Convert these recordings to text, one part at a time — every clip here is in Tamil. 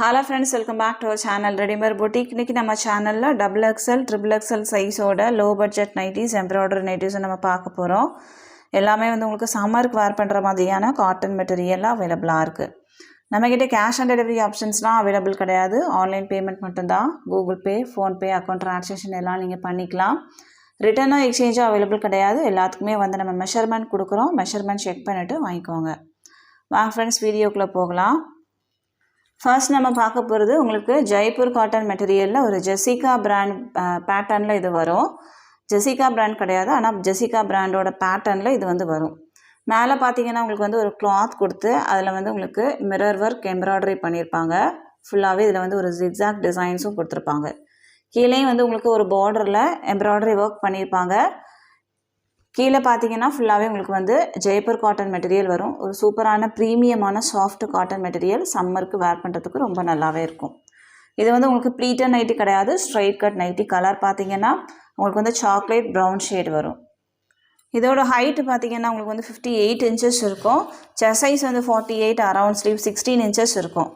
Hello friends, welcome back to our channel Readymade Boutique. இன்னைக்கு நம்ம சேனல்ல XXL, XXL சைஸோட low budget nighties, embroidery nighties நம்ம பார்க்க போறோம். எல்லாமே வந்து உங்களுக்கு சம்மருக்கு வேர் பண்ற மாதிரியான காட்டன் மெட்டீரியல்ல அவேலபிளா இருக்கு. நம்ம கிட்ட கேஷ் ஆன் டெலிவரி ஆப்ஷன்ஸ்லாம் அவேலபிள் கிடையாது. ஆன்லைன் பேமெண்ட் மட்டும் தான். Google Pay, Phone Pay, account transaction எல்லாம் நீங்க பண்ணிக்கலாம். ரிட்டர்ன் எக்ஸ்சேஞ்ச் அவேலபிள் கிடையாது. எல்லாத்துக்குமே வந்து நம்ம மெஷர்மென்ட் கொடுக்குறோம். மெஷர்மென்ட் செக் பண்ணிட்டு வாங்கிக்கோங்க. வாங்க ஃப்ரெண்ட்ஸ் வீடியோக்குள்ள போகலாம். ஃபர்ஸ்ட் நம்ம பார்க்க போகிறது உங்களுக்கு ஜெய்ப்பூர் காட்டன் மெட்டீரியலில் ஒரு ஜெசிகா பிராண்ட் பேட்டர்னில் இது வரும். ஜெசிகா பிராண்ட் கிடையாது, ஆனால் ஜெசிகா பிராண்டோட பேட்டர்னில் இது வந்து வரும். மேலே பார்த்தீங்கன்னா உங்களுக்கு வந்து ஒரு கிளாத் கொடுத்து அதில் வந்து உங்களுக்கு மிரர் ஒர்க் எம்ப்ராய்டரி பண்ணியிருப்பாங்க. ஃபுல்லாகவே இதில் வந்து ஒரு ஜிக்ஸாக் டிசைன்ஸும் கொடுத்துருப்பாங்க. கீழேயும் வந்து உங்களுக்கு ஒரு பார்டரில் எம்ப்ராய்டரி ஒர்க் பண்ணியிருப்பாங்க. கீழே பார்த்தீங்கன்னா ஃபுல்லாகவே உங்களுக்கு வந்து ஜெய்ப்பூர் காட்டன் மெட்டீரியல் வரும். ஒரு சூப்பரான ப்ரீமியமான சாஃப்ட் காட்டன் மெட்டீரியல் சம்மருக்கு வேர் பண்ணுறதுக்கு ரொம்ப நல்லாவே இருக்கும். இது வந்து உங்களுக்கு ப்ளீட்டட் நைட்டி கிடையாது, ஸ்ட்ரைட் கட் நைட்டி. கலர் பார்த்தீங்கன்னா உங்களுக்கு வந்து சாக்லேட் ப்ரௌன் ஷேட் வரும். இதோட ஹைட்டு பார்த்தீங்கன்னா உங்களுக்கு வந்து 58 இன்ச்சஸ் இருக்கும். செஸ்ட் சைஸ் வந்து 48, அரவுண்ட் ஸ்லீவ் 16 இன்ச்சஸ் இருக்கும்.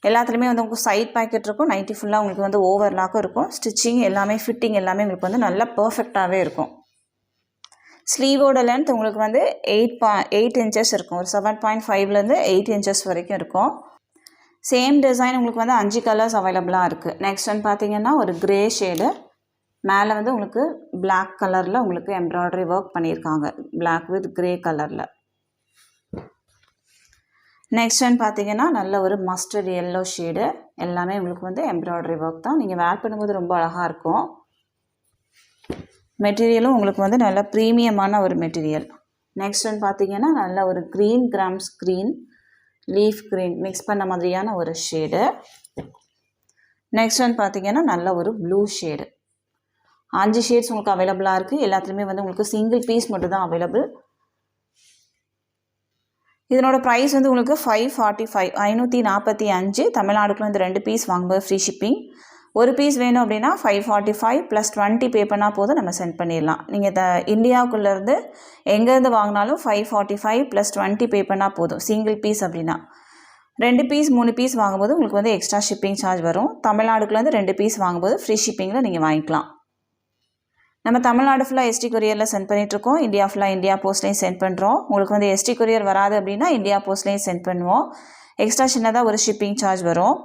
எல்லாத்துலேயுமே வந்து உங்களுக்கு சைட் பாக்கெட் இருக்கும். நைட்டி ஃபுல்லாக உங்களுக்கு வந்து ஓவர்லாக்கும் இருக்கும். ஸ்டிச்சிங் எல்லாமே ஃபிட்டிங் எல்லாமே உங்களுக்கு வந்து நல்லா பர்ஃபெக்டாகவே இருக்கும். ஸ்லீவோட லென்த் உங்களுக்கு வந்து 8 இன்ச்சஸ் இருக்கும். ஒரு 7.5லேருந்து 8 இன்ச்சஸ் வரைக்கும் இருக்கும். சேம் டிசைன் உங்களுக்கு வந்து 5 கலர்ஸ் அவைலபிளாக இருக்குது. நெக்ஸ்ட் வந்து பார்த்தீங்கன்னா ஒரு கிரே ஷேடு, மேலே வந்து உங்களுக்கு பிளாக் கலரில் உங்களுக்கு எம்ப்ராய்டரி ஒர்க் பண்ணியிருக்காங்க. பிளாக் வித் கிரே கலரில். நெக்ஸ்ட் வந்து பார்த்தீங்கன்னா நல்ல ஒரு மஸ்டர்ட் எல்லோ ஷேடு. எல்லாமே உங்களுக்கு வந்து எம்ப்ராய்டரி ஒர்க் தான். நீங்கள் வேர் பண்ணும்போது ரொம்ப அழகாக இருக்கும். மெட்டீரியலும் உங்களுக்கு வந்து நல்ல ப்ரீமியமான ஒரு மெட்டீரியல். நெக்ஸ்ட் வந்து பார்த்தீங்கன்னா நல்ல ஒரு green grams green, leaf green mix பண்ண மாதிரியான ஒரு ஷேடு. நெக்ஸ்ட் வந்து பார்த்தீங்கன்னா நல்ல ஒரு ப்ளூ ஷேடு. 5 ஷேட்ஸ் உங்களுக்கு அவைலபிளாக இருக்குது. எல்லாத்துலேயுமே வந்து உங்களுக்கு சிங்கிள் பீஸ் மட்டும் தான் அவைலபிள். இதனோட ப்ரைஸ் வந்து உங்களுக்கு 545, 545. தமிழ்நாடுக்குள்ள வந்து 2 பீஸ் வாங்கும்போது ஃப்ரீ ஷிப்பிங். ஒரு பீஸ் வேணும் அப்படின்னா 545 + 20 பே பண்ணால் போதும், நம்ம சென்ட் பண்ணிடலாம். நீங்கள் இந்தியாவுக்குள்ளேருந்து எங்கேருந்து வாங்கினாலும் 545 + 20 பே பண்ணால் போதும். சிங்கிள் பீஸ் அப்படின்னா 2 பீஸ் 3 பீஸ் வாங்கும்போது உங்களுக்கு வந்து எக்ஸ்ட்ரா ஷிப்பிங் சார்ஜ் வரும். தமிழ்நாடுக்குள்ளேருந்து 2 பீஸ் வாங்கும்போது ஃப்ரீ ஷிப்பிங்கில் நீங்கள் வாங்கிக்கலாம். நம்ம தமிழ்நாடு ஃபுல்லாக எஸ்டி கொரியரில் சென்ட் பண்ணிகிட்ருக்கோம். இந்தியா ஃபுல்லாக இந்தியா போஸ்ட்லேயும் சென்ட் பண்ணுறோம். உங்களுக்கு வந்து எஸ்டி கொரியர் வராது அப்படின்னா இந்தியா போஸ்ட்லேயும் சென்ட் பண்ணுவோம். எக்ஸ்ட்ரா சின்னதாக ஒரு ஷிப்பிங் சார்ஜ் வரும்.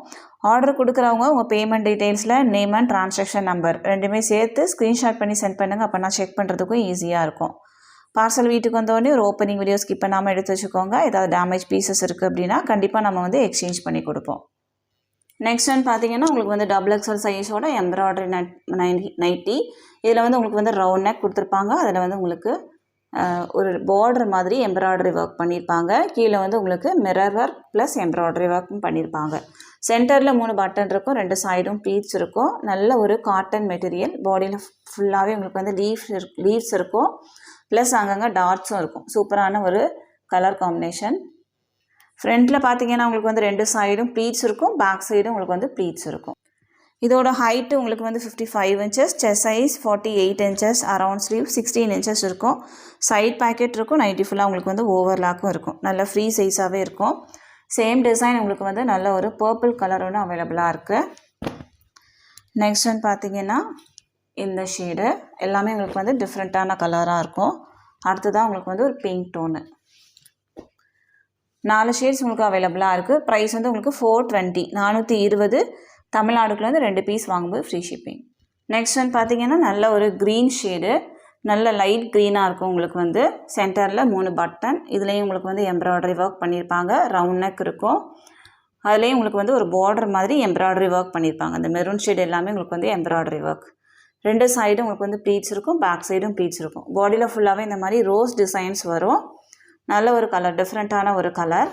ஆர்டர் கொடுக்குறவங்க உங்கள் பேமெண்ட் டீட்டெயில்ஸில் நேம் அண்ட் ட்ரான்சாக்ஷன் நம்பர் ரெண்டுமே சேர்த்து ஸ்க்ரீன்ஷாட் பண்ணி சென்ட் பண்ணுங்கள். அப்போ நான் செக் பண்ணுறதுக்கும் ஈஸியாக இருக்கும். பார்சல் வீட்டுக்கு வந்தோடனே ஒரு ஓப்பனிங் வீடியோ ஸ்கிப் பண்ணாமல் எடுத்து வச்சுக்கோங்க. ஏதாவது டேமேஜ் பீசஸ் இருக்குது அப்படின்னா கண்டிப்பாக நம்ம வந்து எக்ஸ்சேஞ்ச் பண்ணி கொடுப்போம். நெக்ஸ்ட் வந்து பார்த்தீங்கன்னா உங்களுக்கு வந்து XXL சைஸோட எம்ப்ராய்டரி நைட்டி. இதில் வந்து உங்களுக்கு வந்து ரவுண்ட் நெக் கொடுத்துருப்பாங்க. அதில் வந்து உங்களுக்கு ஒரு பார்டர் மாதிரி எம்ப்ராய்டரி ஒர்க் பண்ணியிருப்பாங்க. கீழே வந்து உங்களுக்கு மிரர் ஒர்க் ப்ளஸ் எம்ப்ராய்டரி ஒர்க்கும் பண்ணியிருப்பாங்க. சென்டரில் 3 பட்டன் இருக்கும், 2 சைடும் ப்ளீட்ஸ் இருக்கும். நல்ல ஒரு காட்டன் மெட்டீரியல். பாடியில் ஃபுல்லாகவே உங்களுக்கு வந்து லீவ்ஸ் இருக்கும், ப்ளஸ் அங்கங்கே டாட்ஸும் இருக்கும். சூப்பரான ஒரு கலர் காம்பினேஷன். ஃப்ரண்ட்டில் பார்த்தீங்கன்னா உங்களுக்கு வந்து 2 சைடும் ப்ளீட்ஸ் இருக்கும், பேக் சைடும் உங்களுக்கு வந்து ப்ளீட்ஸ் இருக்கும். இதோட ஹைட்டு உங்களுக்கு வந்து 55 inches, chest size 48 inches, around sleeve 16 inches இருக்கும். சைட் பாக்கெட் இருக்கும். நைட்டி ஃபுல்லாக உங்களுக்கு வந்து ஓவர்லாக்கும் இருக்கும். நல்ல ஃப்ரீ சைஸாகவே இருக்கும். சேம் டிசைன் உங்களுக்கு வந்து நல்ல ஒரு பர்பிள் கலர் ஒன்று அவைலபிளாக இருக்குது. நெக்ஸ்ட் வந்து பார்த்தீங்கன்னா இந்த ஷேடு எல்லாமே உங்களுக்கு வந்து டிஃப்ரெண்ட்டான கலராக இருக்கும். அடுத்ததான் உங்களுக்கு வந்து ஒரு பிங்க் டோனு. 4 ஷேட்ஸ் உங்களுக்கு அவைலபிளாக இருக்குது. ப்ரைஸ் வந்து உங்களுக்கு 420, 420. தமிழ்நாடுக்குள்ளேருந்து 2 பீஸ் வாங்கும்போது ஃப்ரீ ஷிப்பிங். நெக்ஸ்ட் வந்து பார்த்தீங்கன்னா நல்ல ஒரு க்ரீன் ஷேடு, நல்ல லைட் க்ரீனாக இருக்கும். உங்களுக்கு வந்து சென்டரில் 3 பட்டன். இதுலேயும் உங்களுக்கு வந்து எம்ப்ராய்டரி ஒர்க் பண்ணியிருப்பாங்க. ரவுண்ட் நெக் இருக்கும். அதுலேயும் உங்களுக்கு வந்து ஒரு பார்டர் மாதிரி எம்ப்ராய்டரி ஒர்க் பண்ணியிருப்பாங்க. அந்த மெரூன் ஷேடு எல்லாமே உங்களுக்கு வந்து எம்ப்ராய்டரி ஒர்க். 2 சைடும் உங்களுக்கு வந்து ப்ளீட்ஸ் இருக்கும், பேக் சைடும் ப்ளீட்ஸ் இருக்கும். பாடியில் ஃபுல்லாகவே இந்த மாதிரி ரோஸ் டிசைன்ஸ் வரும். நல்ல ஒரு கலர், டிஃப்ரெண்ட்டான ஒரு கலர்.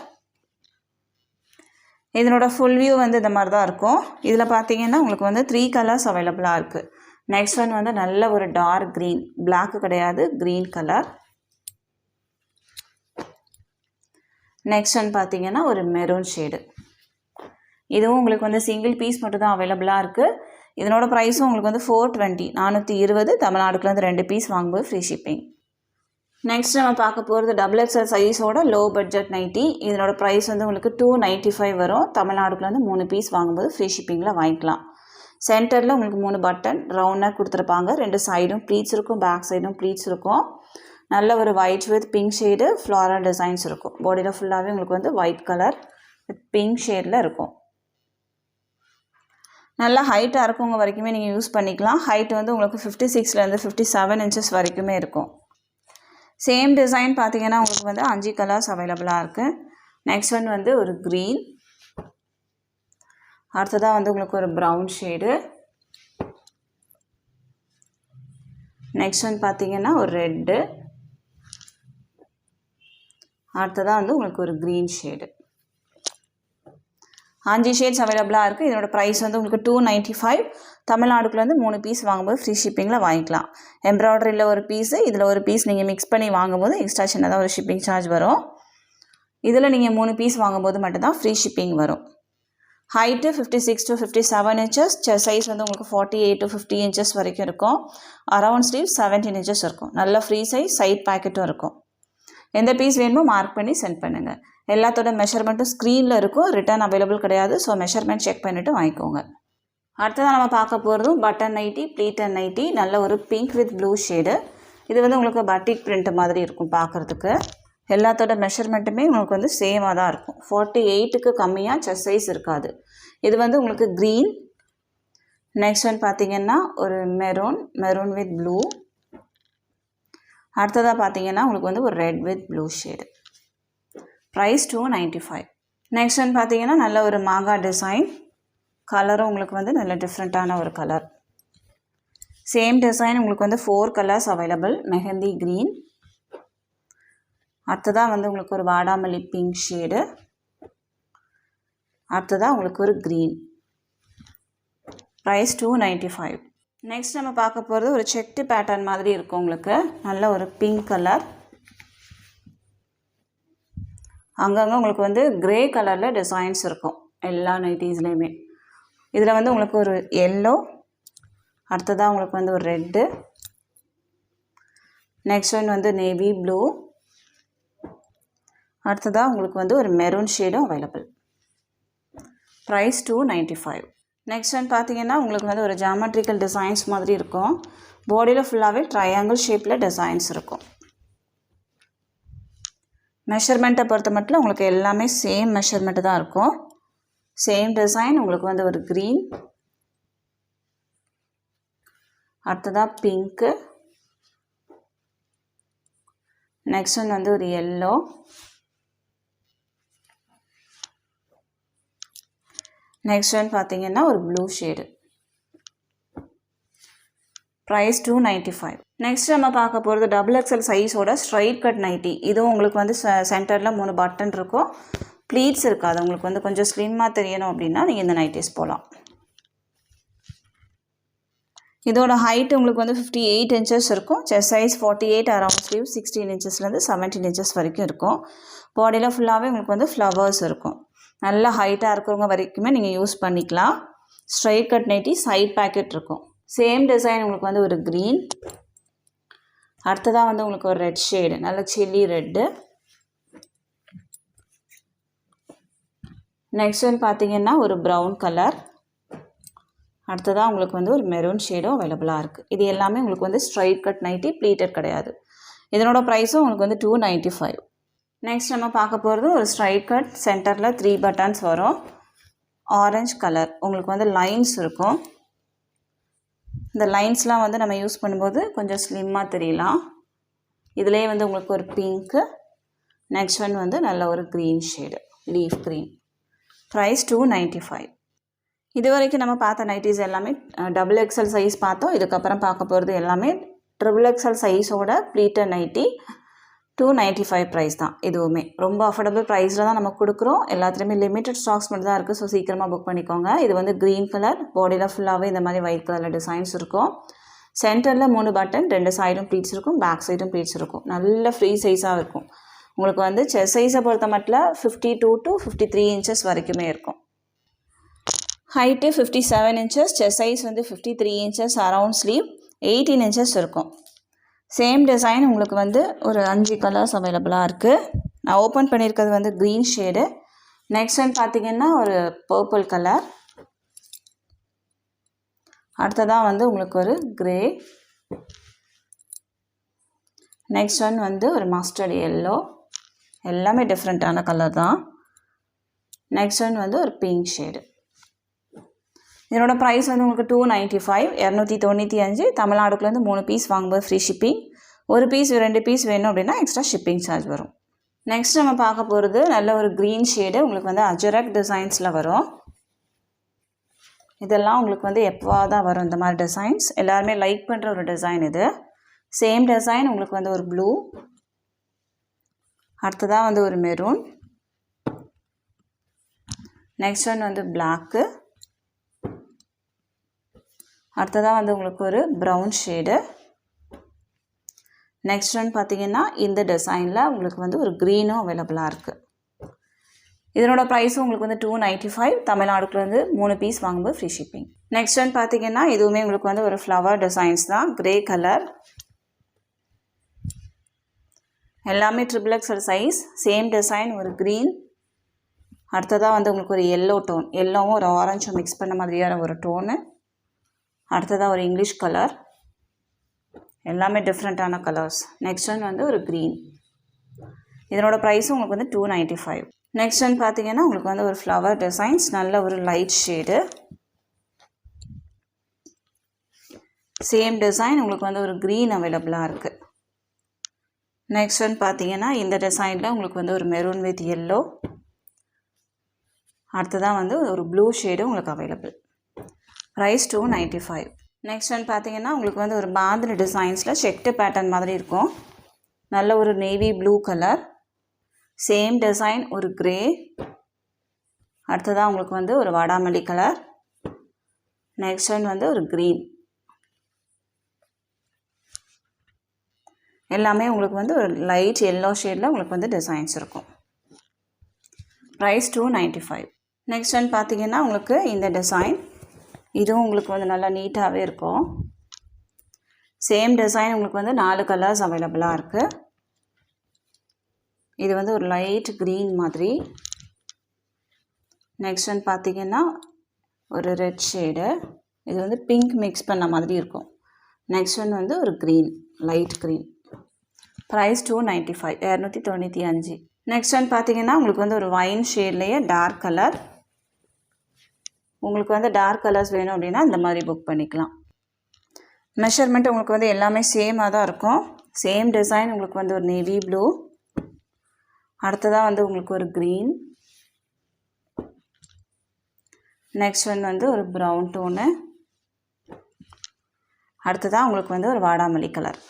இதனோட ஃபுல் வியூ வந்து இந்த மாதிரி தான் இருக்கும். இதில் பார்த்தீங்கன்னா உங்களுக்கு வந்து 3 கலர்ஸ் அவைலபிளாக இருக்குது. நெக்ஸ்ட் ஒன் வந்து நல்ல ஒரு டார்க் க்ரீன், பிளாக்கு கிடையாது, க்ரீன் கலர். நெக்ஸ்ட் ஒன் பார்த்தீங்கன்னா ஒரு மெரூன் ஷேடு. இதுவும் உங்களுக்கு வந்து சிங்கிள் பீஸ் மட்டும் தான் அவைலபிளாக இருக்குது. இதனோட ப்ரைஸும் உங்களுக்கு வந்து 420, 420. தமிழ்நாடுக்குள்ளேருந்து 2 பீஸ் வாங்கும்போது ஃப்ரீ ஷிப்பிங். நெக்ஸ்ட் நம்ம பார்க்க போகிறது டபுள் எக்ஸல் சைஸோட லோ பட்ஜெட் நைட்டி. இதனோட ப்ரைஸ் வந்து உங்களுக்கு 295 வரும். தமிழ்நாடுக்குள்ள வந்து 3 பீஸ் வாங்கும்போது ஃப்ரீ ஷிப்பிங்கில் வாங்கிக்கலாம். சென்டரில் உங்களுக்கு 3 பட்டன் ரவுண்டாக கொடுத்துருப்பாங்க. 2 சைடும் ப்ளீட்ஸ் இருக்கும், பேக் சைடும் ப்ளீட்ஸ் இருக்கும். நல்ல ஒரு white with pink shade floral designs இருக்கும். பாடியில் ஃபுல்லாகவே உங்களுக்கு வந்து ஒயிட் கலர் வித் பிங்க் ஷேடில் இருக்கும். நல்லா ஹைட்டாக இருக்கவங்க வரைக்குமே நீங்கள் யூஸ் பண்ணிக்கலாம். ஹைட் வந்து உங்களுக்கு 56லேருந்து 57 இன்ச்சஸ் வரைக்குமே இருக்கும். சேம் டிசைன் பார்த்தீங்கன்னா உங்களுக்கு வந்து 5 கலர்ஸ் அவைலபிளாக இருக்குது. நெக்ஸ்ட் ஒன் வந்து ஒரு க்ரீன், அடுத்ததாக வந்து உங்களுக்கு ஒரு ப்ரௌன் ஷேடு, நெக்ஸ்ட் ஒன் பார்த்தீங்கன்னா ஒரு ரெட்டு, அடுத்ததாக வந்து உங்களுக்கு ஒரு க்ரீன் ஷேடு. 5 ஷேட்ஸ் அவைலபிளாக இருக்குது. இதனோட ப்ரைஸ் வந்து உங்களுக்கு 295. தமிழ்நாடுக்குள்ளேருந்து 3 பீஸ் வாங்கும்போது ஃப்ரீ ஷிப்பிங்கில் வாங்கிக்கலாம். எம்ப்ராய்டரியில் ஒரு பீஸு, இதில் ஒரு பீஸ் நீங்கள் மிக்ஸ் பண்ணி வாங்கும்போது எக்ஸ்ட்ரா சின்னதாக ஒரு ஷிப்பிங் சார்ஜ் வரும். இதில் நீங்கள் 3 பீஸ் வாங்கும்போது மட்டும்தான் ஃப்ரீ ஷிப்பிங் வரும். ஹைட்டு 56 to 57 இன்ச்சஸ், சைஸ் வந்து உங்களுக்கு 48 to 50 இன்ச்சஸ் வரைக்கும் இருக்கும். அரவுண்ட் ஸ்லீவ் 17 இன்ச்சஸ் இருக்கும். நல்ல ஃப்ரீ சைஸ் சைட் பேக்கெட்டும் இருக்கும். எந்த பீஸ் வேணுமோ மார்க் பண்ணி சென்ட் பண்ணுங்கள். எல்லாத்தோட மெஷர்மெண்ட்டும் ஸ்க்ரீனில் இருக்கும். ரிட்டர்ன் அவைலபிள் கிடையாது. ஸோ மெஷர்மெண்ட் செக் பண்ணிவிட்டு வாங்கிக்கோங்க. அடுத்ததான் நம்ம பார்க்க போகிறதும் பட்டன் நைட்டி, ப்ளீட்டன் நைட்டி. நல்ல ஒரு பிங்க் வித் ப்ளூ ஷேடு. இது வந்து உங்களுக்கு பட்டிக் பிரிண்ட் மாதிரி இருக்கும் பார்க்குறதுக்கு. எல்லாத்தோட மெஷர்மெண்ட்டுமே உங்களுக்கு வந்து சேமாக தான் இருக்கும். 48க்கு கம்மியாக செஸ்ட் சைஸ் இருக்காது. இது வந்து உங்களுக்கு க்ரீன். நெக்ஸ்ட் ஒன் பார்த்தீங்கன்னா ஒரு மெரூன் வித் ப்ளூ. அடுத்ததாக பார்த்தீங்கன்னா உங்களுக்கு வந்து ஒரு red with blue shade. Price 295. Next one பார்த்தீங்கன்னா நல்ல ஒரு மாங்கா டிசைன். கலரும் உங்களுக்கு வந்து நல்ல டிஃப்ரெண்ட்டான ஒரு கலர். சேம் டிசைன் உங்களுக்கு வந்து 4 கலர்ஸ் அவைலபிள். மெஹந்தி க்ரீன், அடுத்ததாக வந்து உங்களுக்கு ஒரு வாடாமல்லி பிங்க் ஷேடு, அடுத்ததாக உங்களுக்கு ஒரு க்ரீன். ப்ரைஸ் 295. நெக்ஸ்ட் நம்ம பார்க்க போகிறது ஒரு செக்டு பேட்டர்ன் மாதிரி இருக்கும். உங்களுக்கு நல்ல ஒரு பிங்க் கலர், அங்கங்கே உங்களுக்கு வந்து கிரே கலரில் டிசைன்ஸ் இருக்கும் எல்லா நைட்டிஸ்லேயுமே. இதில் வந்து உங்களுக்கு ஒரு எல்லோ, அடுத்ததாக உங்களுக்கு வந்து ஒரு ரெட்டு, நெக்ஸ்ட் ஒன் வந்து நேவி ப்ளூ, அடுத்ததாக உங்களுக்கு வந்து ஒரு மெரூன் ஷேடும் அவைலபிள். ப்ரைஸ் 295. நெக்ஸ்ட் ஒன் பார்த்தீங்கன்னா உங்களுக்கு வந்து ஒரு ஜாமெட்ரிக்கல் டிசைன்ஸ் மாதிரி இருக்கும். பாடியில் ஃபுல்லாகவே ட்ரையாங்கிள் ஷேப்பில் டிசைன்ஸ் இருக்கும். மெஷர்மெண்ட்டை பொறுத்த மட்டும் உங்களுக்கு எல்லாமே சேம் மெஷர்மெண்ட்டு தான் இருக்கும். சேம் டிசைன் உங்களுக்கு வந்து ஒரு க்ரீன், அடுத்ததாக பிங்க்கு, நெக்ஸ்ட் ஒன் வந்து ஒரு எல்லோ, நெக்ஸ்ட் ஒன் பார்த்தீங்கன்னா ஒரு ப்ளூ ஷேடு. ப்ரைஸ் 295. நெக்ஸ்ட் நம்ம பார்க்க போகிறது டபுள் எக்ஸல் சைஸோட ஸ்ட்ரைட் கட் நைட்டி. இதுவும் உங்களுக்கு வந்து சென்டரில் 3 பட்டன் இருக்கும். ப்ளீட்ஸ் இருக்காது. உங்களுக்கு வந்து கொஞ்சம் ஸ்லிம்மாக தெரியணும் அப்படின்னா நீங்கள் இந்த நைட்டிஸ் போகலாம். இதோட ஹைட் உங்களுக்கு வந்து 58 இன்ச்சஸ் இருக்கும். Chest size 48, around sleeve 16 இன்ச்சஸ்லேருந்து 17 inches வரைக்கும் இருக்கும். பாடியில் ஃபுல்லாகவே உங்களுக்கு வந்து ஃப்ளவர்ஸ் இருக்கும். நல்ல ஹைட்டாக இருக்கிறவங்க வரைக்குமே நீங்கள் யூஸ் பண்ணிக்கலாம். Straight cut nighty side pocket இருக்கும். சேம் டிசைன் உங்களுக்கு வந்து ஒரு க்ரீன், அடுத்ததாக வந்து உங்களுக்கு ஒரு ரெட் ஷேடு, நல்ல சில்லி ரெட்டு, நெக்ஸ்ட் ஒன் பார்த்தீங்கன்னா ஒரு ப்ரௌன் கலர், அடுத்ததாக உங்களுக்கு வந்து ஒரு மெரூன் ஷேடும் அவைலபிளாக இருக்குது. இது எல்லாமே உங்களுக்கு வந்து ஸ்ட்ரைட் கட் நைட்டி, ப்ளீட்டட் கிடையாது. இதனோட ப்ரைஸும் உங்களுக்கு வந்து 295. நெக்ஸ்ட் நம்ம பார்க்க போகிறது ஒரு ஸ்ட்ரைட் கட். சென்டரில் 3 பட்டன்ஸ் வரும். ஆரஞ்சு கலர், உங்களுக்கு வந்து லைன்ஸ் இருக்கும். இந்த லைன்ஸ்லாம் வந்து நம்ம யூஸ் பண்ணும்போது கொஞ்சம் ஸ்லிம்மாக தெரியலாம். இதிலே வந்து உங்களுக்கு ஒரு பிங்க்கு, நெக்ஸ்ட் ஒன் வந்து நல்ல ஒரு green shade, leaf green. Price 295. இது வரைக்கும் நம்ம பார்த்த நைட்டிஸ் எல்லாமே டபுள் எக்ஸல் சைஸ் பார்த்தோம். இதுக்கப்புறம் பார்க்க போகிறது எல்லாமே ட்ரிபிள் எக்ஸல் சைஸோட ப்ளீட்டட் நைட்டி. 295 ப்ரைஸ் தான். இதுவுமே ரொம்ப அஃபோர்டபுள் ப்ரைஸில் தான் நம்ம கொடுக்குறோம். எல்லாத்துலேயுமே லிமிட்டட் ஸ்டாக்ஸ் மட்டும் தான் இருக்குது. ஸோ சீக்கிரமாக புக் பண்ணிக்கோங்க. இது வந்து க்ரீன் கலர், பாடியில் ஃபுல்லாகவே இந்த மாதிரி ஒயிட் கலரில் டிசைன்ஸ் இருக்கும். சென்டரில் 3 பட்டன், 2 சைடும் ப்ளீட்ஸ் இருக்கும், பேக் சைடும் ப்ளீட்ஸ் இருக்கும். நல்ல ஃப்ரீ சைஸாக இருக்கும். உங்களுக்கு வந்து செஸ்ட் சைஸை பொறுத்த மட்டும் 52 to 53 இன்ச்சஸ் வரைக்குமே இருக்கும். ஹைட்டு 57 இன்ச்சஸ், செஸ்ட் சைஸ் வந்து 53 இன்ச்சஸ், அரவுண்ட் ஸ்லீவ் 18 இன்ச்சஸ் இருக்கும். சேம் டிசைன் உங்களுக்கு வந்து ஒரு 5 கலர்ஸ் அவைலபிளாக இருக்குது. நான் ஓப்பன் பண்ணியிருக்கிறது வந்து க்ரீன் ஷேடு. நெக்ஸ்ட் ஒன் பார்த்திங்கன்னா ஒரு பர்பிள் கலர். அடுத்ததாக வந்து உங்களுக்கு ஒரு க்ரே. நெக்ஸ்ட் ஒன் வந்து ஒரு மஸ்டர்ட் எல்லோ. எல்லாமே டிஃப்ரெண்ட்டான கலர் தான். நெக்ஸ்ட் ஒன் வந்து ஒரு பிங்க் ஷேடு. இதனோட ப்ரைஸ் வந்து உங்களுக்கு 295, 295. தமிழ்நாடுக்குள்ளேருந்து 3 பீஸ் வாங்கும்போது ஃப்ரீ ஷிப்பிங். ஒரு பீஸ் 2 பீஸ் வேணும் அப்படின்னா எக்ஸ்ட்ரா ஷிப்பிங் சார்ஜ் வரும். நெக்ஸ்ட் நம்ம பார்க்க போகிறது நல்ல ஒரு க்ரீன் ஷேடு. உங்களுக்கு வந்து அஜரக் டிசைன்ஸில் வரும். இதெல்லாம் உங்களுக்கு வந்து எப்போவாக தான் வரும் இந்த மாதிரி டிசைன்ஸ். எல்லாருமே லைக் பண்ணுற ஒரு டிசைன் இது. சேம் டிசைன் உங்களுக்கு வந்து ஒரு ப்ளூ. அடுத்ததாக வந்து ஒரு மெரூன். நெக்ஸ்ட் ஒன் வந்து பிளாக்கு. அடுத்ததாக வந்து உங்களுக்கு ஒரு ப்ரௌன் ஷேடு. நெக்ஸ்ட் ஒன் பார்த்திங்கன்னா இந்த டிசைனில் உங்களுக்கு வந்து ஒரு க்ரீனும் அவைலபிளாக இருக்குது. இதனோட ப்ரைஸும் உங்களுக்கு வந்து 295. தமிழ்நாடுக்குள்ளேருந்து 3 பீஸ் வாங்கும்போது ஃப்ரீ ஷிப்பிங். நெக்ஸ்ட் ஒன் பார்த்திங்கன்னா இதுவுமே உங்களுக்கு வந்து ஒரு ஃப்ளவர் டிசைன்ஸ் தான். Grey colour. எல்லாமே XXL சைஸ். சேம் டிசைன் ஒரு க்ரீன். அடுத்ததாக வந்து உங்களுக்கு ஒரு எல்லோ டோன். எல்லோவும் ஒரு ஆரஞ்சும் மிக்ஸ் பண்ண மாதிரியான ஒரு டோனு. அடுத்ததாக ஒரு இங்கிலீஷ் கலர். எல்லாமே டிஃப்ரெண்ட்டான கலர்ஸ். நெக்ஸ்ட் ஒன் வந்து ஒரு க்ரீன். இதனோட ப்ரைஸும் உங்களுக்கு வந்து 295. நெக்ஸ்ட் ஒன் பார்த்திங்கன்னா உங்களுக்கு வந்து ஒரு ஃப்ளவர் டிசைன்ஸ். நல்ல ஒரு லைட் ஷேடு. சேம் டிசைன் உங்களுக்கு வந்து ஒரு க்ரீன் அவைலபிளாக இருக்குது. நெக்ஸ்ட் ஒன் பார்த்திங்கன்னா இந்த டிசைனில் உங்களுக்கு வந்து ஒரு மெரூன் வித் எல்லோ. அடுத்ததான் வந்து ஒரு ப்ளூ ஷேடு உங்களுக்கு அவைலபிள். ப்ரைஸ் 295. நெக்ஸ்ட் ஒன் பார்த்திங்கன்னா உங்களுக்கு வந்து ஒரு பாந்தினி டிசைன்ஸில் செக்டு பேட்டர்ன் மாதிரி இருக்கும். நல்ல ஒரு navy blue colour. Same design ஒரு க்ரே. அடுத்ததாக உங்களுக்கு வந்து ஒரு வாடாமல்லி கலர். நெக்ஸ்ட் ஒன் வந்து ஒரு க்ரீன். எல்லாமே உங்களுக்கு வந்து ஒரு லைட் எல்லோ ஷேடில் உங்களுக்கு வந்து டிசைன்ஸ் இருக்கும். ப்ரைஸ் 295. நெக்ஸ்ட் ஒன் பார்த்திங்கன்னா உங்களுக்கு இந்த டிசைன். இதுவும் உங்களுக்கு வந்து நல்லா நீட்டாகவே இருக்கும். சேம் டிசைன் உங்களுக்கு வந்து 4 கலர்ஸ் அவைலபிளாக இருக்குது. இது வந்து ஒரு லைட் க்ரீன் மாதிரி. நெக்ஸ்ட் ஒன் பார்த்திங்கன்னா ஒரு ரெட் ஷேடு. இது வந்து பிங்க் மிக்ஸ் பண்ண மாதிரி இருக்கும். நெக்ஸ்ட் ஒன் வந்து ஒரு green, light green. Price 295, 295. Next one பார்த்திங்கன்னா உங்களுக்கு வந்து ஒரு வைன் ஷேட்லேயே டார்க் கலர். உங்களுக்கு வந்து டார்க் கலர்ஸ் வேணும் அப்படின்னா இந்த மாதிரி புக் பண்ணிக்கலாம். மெஷர்மெண்ட் உங்களுக்கு வந்து எல்லாமே சேமாக தான் இருக்கும். சேம் டிசைன் உங்களுக்கு வந்து ஒரு நேவி ப்ளூ. அடுத்ததாக வந்து உங்களுக்கு ஒரு க்ரீன். நெக்ஸ்ட் ஒன் வந்து ஒரு ப்ரௌன் டோனு. அடுத்ததாக உங்களுக்கு வந்து ஒரு வாடாமல்லி கலர்.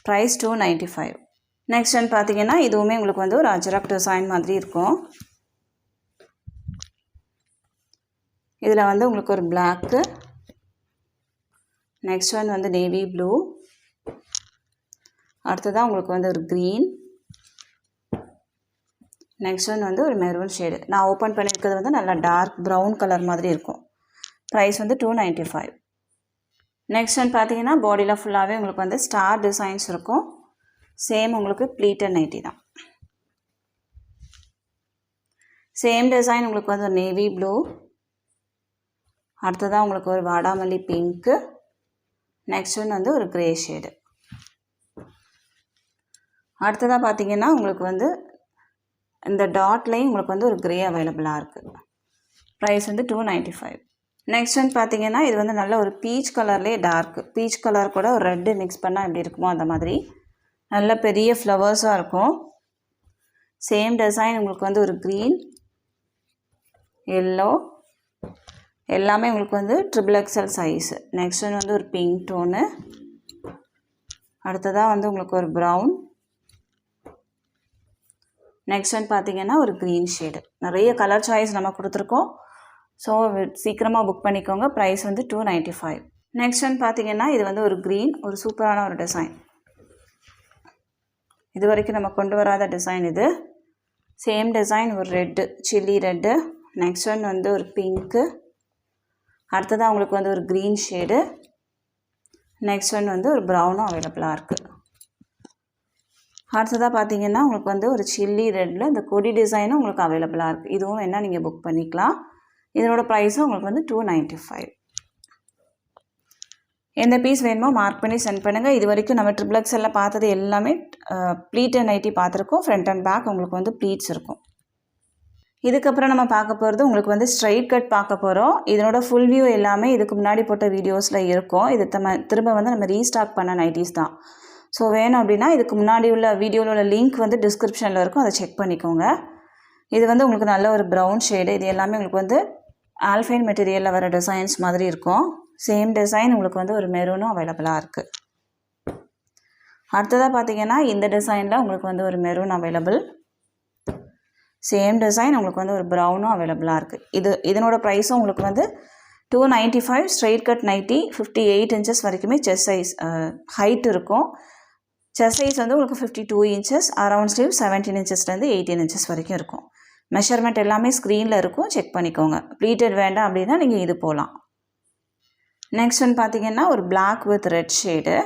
ப்ரைஸ் 295. நெக்ஸ்ட் ஒன் பார்த்திங்கன்னா இதுவுமே உங்களுக்கு வந்து ஒரு அஜரக் டிசைன் மாதிரி இருக்கும். இதில் வந்து உங்களுக்கு ஒரு பிளாக்கு. நெக்ஸ்ட் ஒன் வந்து நேவி ப்ளூ. அடுத்ததாக உங்களுக்கு வந்து ஒரு க்ரீன். நெக்ஸ்ட் ஒன் வந்து ஒரு மெரூன் ஷேடு. நான் ஓப்பன் பண்ணியிருக்கிறது வந்து நல்லா டார்க் ப்ரௌன் கலர் மாதிரி இருக்கும். ப்ரைஸ் வந்து 295. நெக்ஸ்ட் ஒன் பார்த்திங்கன்னா பாடியில் ஃபுல்லாகவே உங்களுக்கு வந்து ஸ்டார் டிசைன்ஸ் இருக்கும். சேம் உங்களுக்கு ப்ளீட்டட் நைட்டி தான். சேம் டிசைன் உங்களுக்கு வந்து ஒரு நேவி ப்ளூ. அடுத்ததாக உங்களுக்கு ஒரு வாடாமல்லி பிங்க்கு. நெக்ஸ்ட் ஒன் வந்து ஒரு க்ரே ஷேடு. அடுத்ததாக பார்த்திங்கன்னா உங்களுக்கு வந்து இந்த டாட்லேயும் உங்களுக்கு வந்து ஒரு க்ரே அவைலபிளாக இருக்குது. ப்ரைஸ் வந்து 295. நெக்ஸ்ட் ஒன் பார்த்திங்கன்னா இது வந்து நல்ல ஒரு பீச் கலர்லேயே டார்க் பீச் கலர் கூட ஒரு ரெட்டு மிக்ஸ் பண்ணால் எப்படி இருக்குமோ அந்த மாதிரி நல்ல பெரிய ஃப்ளவர்ஸாக இருக்கும். சேம் டிசைன் உங்களுக்கு வந்து ஒரு க்ரீன், எல்லோ. எல்லாமே உங்களுக்கு வந்து XXL சைஸு. நெக்ஸ்ட் ஒன் வந்து ஒரு பிங்க் டோனு. அடுத்ததாக வந்து உங்களுக்கு ஒரு ப்ரௌன். நெக்ஸ்ட் ஒன் பார்த்திங்கன்னா ஒரு க்ரீன் ஷேடு. நிறைய கலர் சாய்ஸ் நம்ம கொடுத்துருக்கோம். ஸோ சீக்கிரமாக புக் பண்ணிக்கோங்க. ப்ரைஸ் வந்து 295. நெக்ஸ்ட் ஒன் பார்த்திங்கன்னா இது வந்து ஒரு க்ரீன், ஒரு சூப்பரான ஒரு டிசைன். இது வரைக்கும் நம்ம கொண்டு வராத டிசைன் இது. சேம் டிசைன் ஒரு red, chilli red. Next one வந்து ஒரு பிங்க்கு. அடுத்ததாக உங்களுக்கு வந்து ஒரு க்ரீன் ஷேடு. நெக்ஸ்ட் ஒன் வந்து ஒரு ப்ரௌனும் அவைலபிளாக இருக்குது. அடுத்ததாக பார்த்தீங்கன்னா உங்களுக்கு வந்து ஒரு சில்லி ரெட்டில் இந்த கொடி டிசைனும் உங்களுக்கு அவைலபிளாக இருக்குது. இதுவும் வேணால் நீங்கள் புக் பண்ணிக்கலாம். இதனோட ப்ரைஸும் உங்களுக்கு வந்து 295. எந்த பீஸ் வேணுமோ மார்க் பண்ணி சென்ட் பண்ணுங்கள். இது வரைக்கும் நம்ம XXL பார்த்தது எல்லாமே ப்ளீட்டட் நைட்டி பார்த்துருக்கோம். ஃப்ரண்ட் அண்ட் பேக் உங்களுக்கு வந்து ப்ளீட்ஸ் இருக்கும். இதுக்கப்புறம் நம்ம பார்க்க போகிறது உங்களுக்கு வந்து ஸ்ட்ரைட் கட் பார்க்க போகிறோம். இதனோட ஃபுல் வியூ எல்லாமே இதுக்கு முன்னாடி போட்ட வீடியோஸில் இருக்கும். இது திரும்ப வந்து நம்ம ரீஸ்டாக் பண்ண நைட்டிஸ் தான். ஸோ வேணும் அப்படின்னா இதுக்கு முன்னாடி உள்ள வீடியோவில் உள்ள லிங்க் வந்து டிஸ்கிரிப்ஷனில் இருக்கும், அதை செக் பண்ணிக்கோங்க. இது வந்து உங்களுக்கு நல்ல ஒரு ப்ரௌன் ஷேடு. இது எல்லாமே உங்களுக்கு வந்து ஆல்ஃபைன் மெட்டீரியலில் வர டிசைன்ஸ் மாதிரி இருக்கும். சேம் டிசைன் உங்களுக்கு வந்து ஒரு மெரூனும் அவைலபிளாக இருக்குது. அடுத்ததாக பார்த்தீங்கன்னா இந்த டிசைனில் உங்களுக்கு வந்து ஒரு மெரூன் அவைலபிள். சேம் டிசைன் உங்களுக்கு வந்து ஒரு ப்ரௌனும் அவைலபிளாக இருக்குது. இதனோட ப்ரைஸும் உங்களுக்கு வந்து 295. ஸ்ட்ரெயிட் கட் நைட்டி 58 இன்ச்சஸ் வரைக்குமே செஸ்ட் சைஸ் ஹைட் இருக்கும். செஸ்ட் சைஸ் வந்து உங்களுக்கு 52 இன்ச்சஸ், அரவுண்ட் ஸ்லீவ் 17 இன்ச்சஸ்லேருந்து 18 இன்ச்சஸ் வரைக்கும் இருக்கும். மெஷர்மெண்ட் எல்லாமே ஸ்க்ரீனில் இருக்கும், செக் பண்ணிக்கோங்க. ப்ளீட்டட் வேண்டாம் அப்படின்னா நீங்கள் இது போகலாம். நெக்ஸ்ட் ஒன் பார்த்தீங்கன்னா ஒரு black with red shade.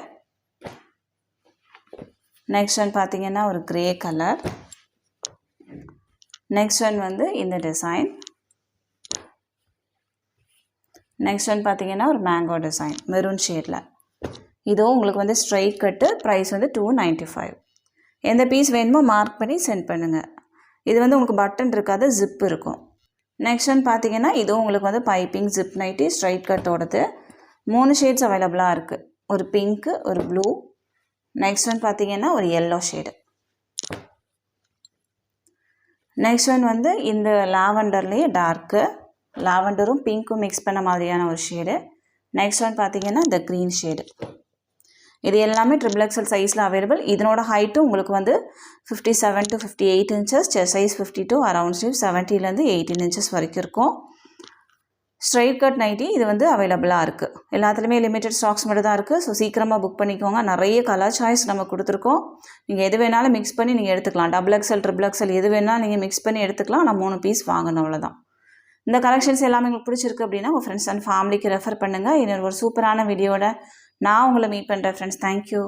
Next one பார்த்தீங்கன்னா ஒரு கிரே கலர். நெக்ஸ்ட் ஒன் வந்து இந்த டிசைன். நெக்ஸ்ட் ஒன் பார்த்தீங்கன்னா ஒரு மேங்கோ டிசைன் மெரூன் ஷேடில். இதுவும் உங்களுக்கு வந்து ஸ்ட்ரைட் கட்டு. ப்ரைஸ் வந்து 295. எந்த பீஸ் வேணுமோ மார்க் பண்ணி சென்ட் பண்ணுங்கள். இது வந்து உங்களுக்கு பட்டன் இருக்காது, ஜிப் இருக்கும். நெக்ஸ்ட் ஒன் பார்த்தீங்கன்னா இதுவும் உங்களுக்கு வந்து பைப்பிங் ஜிப் நைட்டி ஸ்ட்ரைட் கட்டோடது. 3 ஷேட்ஸ் அவைலபிளாக இருக்குது. ஒரு பிங்க்கு, ஒரு ப்ளூ. நெக்ஸ்ட் ஒன் பார்த்தீங்கன்னா ஒரு எல்லோ ஷேடு. நெக்ஸ்ட் ஒன் வந்து இந்த லாவெண்டர்லேயே டார்க்கு, லாவெண்டரும் பிங்க்கும் மிக்ஸ் பண்ண மாதிரியான ஒரு ஷேடு. நெக்ஸ்ட் ஒன் பார்த்தீங்கன்னா இந்த க்ரீன் ஷேடு. இது எல்லாமே XXL சைஸில் அவைலபிள். இதனோட ஹைட்டும் உங்களுக்கு வந்து 57 to 58 inches, chest size 52, around sleeve 70லேருந்து 18 இன்ச்சஸ் வரைக்கும் இருக்கும். ஸ்ட்ரைட் கட் நைட்டி இது வந்து அவைலபிளாக இருக்குது. எல்லாத்துலேயுமே லிமிட்டட் ஸ்டாக்ஸ் மட்டும் தான் இருக்குது. ஸோ சீக்கிரமாக புக் பண்ணிக்கோங்க. நிறைய கலர் சாய்ஸ் நம்ம கொடுத்துருக்கோம். நீங்கள் எது வேணாலும் மிக்ஸ் பண்ணி நீங்கள் எடுத்துக்கலாம். XXL, XXL எது வேணாலும் நீங்கள் மிக்ஸ் பண்ணி எடுத்துக்கலாம். நான் 3 பீஸ் வாங்கணும், அவ்வளோதான். இந்த கலெக்ஷன்ஸ் எல்லாமே உங்களுக்கு பிடிச்சிருக்கு அப்படின்னா உங்கள் ஃப்ரெண்ட்ஸ் அண்ட் ஃபேமிலிக்கு ரெஃபர் பண்ணுங்கள். இன்னொரு ஒரு சூப்பரான வீடியோட நான் உங்களை மீட் பண்ணுறேன் ஃப்ரெண்ட்ஸ். தேங்க்யூ.